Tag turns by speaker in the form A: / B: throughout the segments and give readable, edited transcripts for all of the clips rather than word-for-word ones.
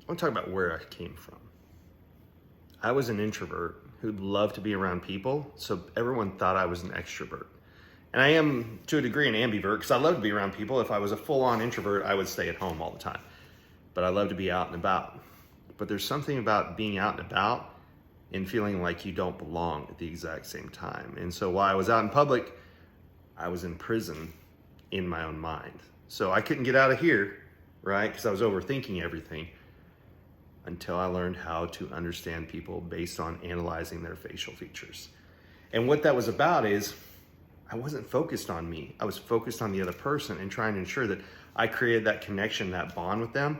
A: I want to talk about where I came from. I was an introvert who loved to be around people, so everyone thought I was an extrovert. And I am, to a degree, an ambivert because I love to be around people. If I was a full-on introvert, I would stay at home all the time. But I love to be out and about. But there's something about being out and about and feeling like you don't belong at the exact same time. And so while I was out in public, I was in prison in my own mind. So I couldn't get out of here, right? Because I was overthinking everything until I learned how to understand people based on analyzing their facial features. And what that was about is I wasn't focused on me. I was focused on the other person and trying to ensure that I created that connection, that bond with them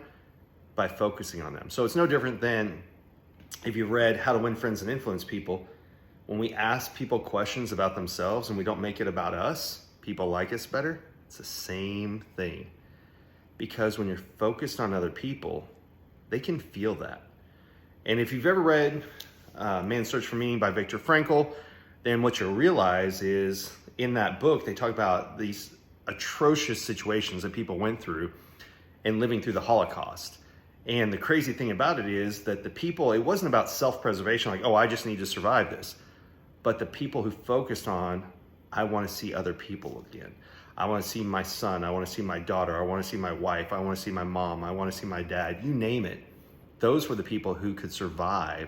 A: by focusing on them. So it's no different than if you read How to Win Friends and Influence People. When we ask people questions about themselves and we don't make it about us, people like us better. It's the same thing. Because when you're focused on other people, they can feel that. And if you've ever read Man's Search for Meaning by Viktor Frankl, then what you'll realize is in that book, they talk about these atrocious situations that people went through in living through the Holocaust. And the crazy thing about it is that the people, it wasn't about self-preservation, like, oh, I just need to survive this. But the people who focused on, I want to see other people again. I want to see my son. I want to see my daughter. I want to see my wife. I want to see my mom. I want to see my dad. You name it. Those were the people who could survive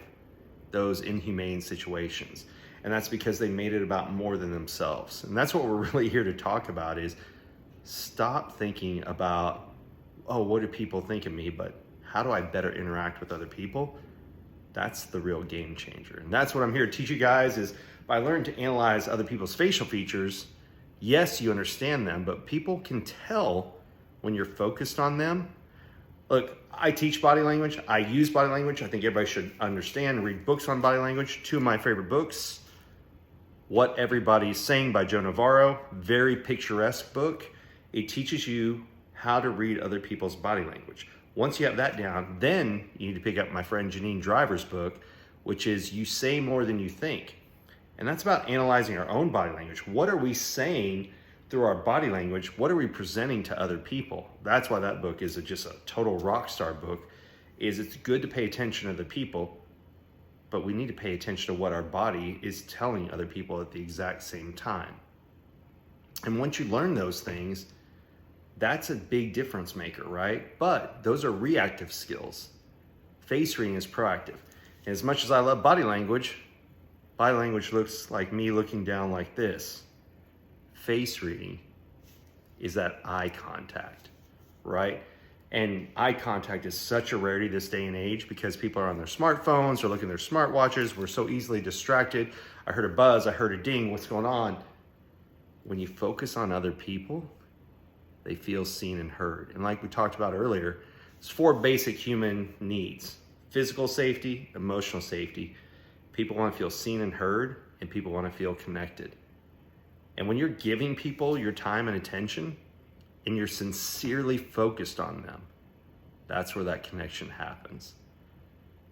A: those inhumane situations. And that's because they made it about more than themselves. And that's what we're really here to talk about is stop thinking about, oh, what do people think of me? But how do I better interact with other people? That's the real game changer. And that's what I'm here to teach you guys is by learning to analyze other people's facial features. Yes, you understand them, but people can tell when you're focused on them. Look, I teach body language. I use body language. I think everybody should understand and read books on body language. Two of my favorite books, What Everybody's Saying by Joe Navarro, very picturesque book. It teaches you how to read other people's body language. Once you have that down, then you need to pick up my friend Janine Driver's book, which is You Say More Than You Think. And that's about analyzing our own body language. What are we saying through our body language? What are we presenting to other people? That's why that book is just a total rock star book, is it's good to pay attention to the people, but we need to pay attention to what our body is telling other people at the exact same time. And once you learn those things, that's a big difference maker, right? But those are reactive skills. Face reading is proactive. And as much as I love body language looks like me looking down like this. Face reading is that eye contact, right? And eye contact is such a rarity this day and age because people are on their smartphones or looking at their smartwatches. We're so easily distracted. I heard a buzz, I heard a ding, what's going on? When you focus on other people, they feel seen and heard. And like we talked about earlier, it's 4 basic human needs: physical safety, emotional safety. People want to feel seen and heard, and people want to feel connected. And when you're giving people your time and attention, and you're sincerely focused on them, that's where that connection happens.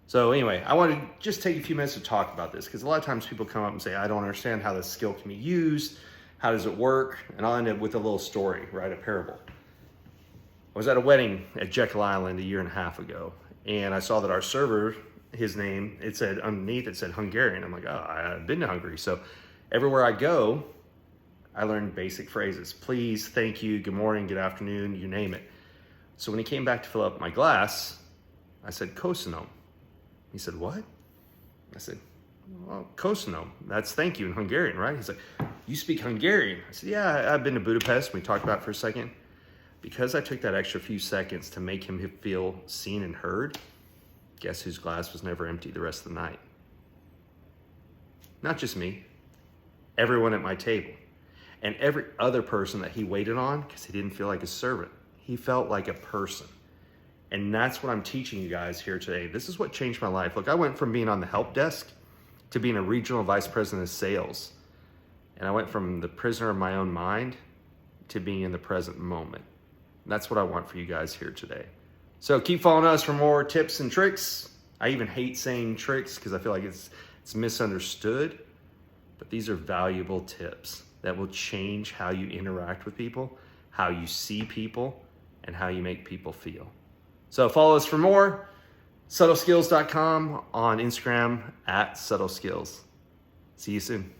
A: So anyway, I want to just take a few minutes to talk about this, because a lot of times people come up and say, I don't understand how this skill can be used. How does it work? And I'll end up with a little story, right? A parable. I was at a wedding at Jekyll Island a year and a half ago, and I saw that our server, his name, it said underneath, it said Hungarian. I'm like, oh, I've been to Hungary. So everywhere I go, I learn basic phrases. Please, thank you, good morning, good afternoon, you name it. So when he came back to fill up my glass, I said, Köszönöm. He said, what? I said, well, Köszönöm, that's thank you in Hungarian, right? He's like, you speak Hungarian? I said, yeah, I've been to Budapest. We talked about it for a second. Because I took that extra few seconds to make him feel seen and heard, guess whose glass was never empty the rest of the night? Not just me, everyone at my table. And every other person that he waited on, because he didn't feel like a servant. He felt like a person. And that's what I'm teaching you guys here today. This is what changed my life. Look, I went from being on the help desk to being a regional vice president of sales. And I went from the prisoner of my own mind to being in the present moment. And that's what I want for you guys here today. So keep following us for more tips and tricks. I even hate saying tricks because I feel like it's misunderstood. But these are valuable tips that will change how you interact with people, how you see people, and how you make people feel. So follow us for more. Subtleskills.com, on Instagram @subtleskills. See you soon.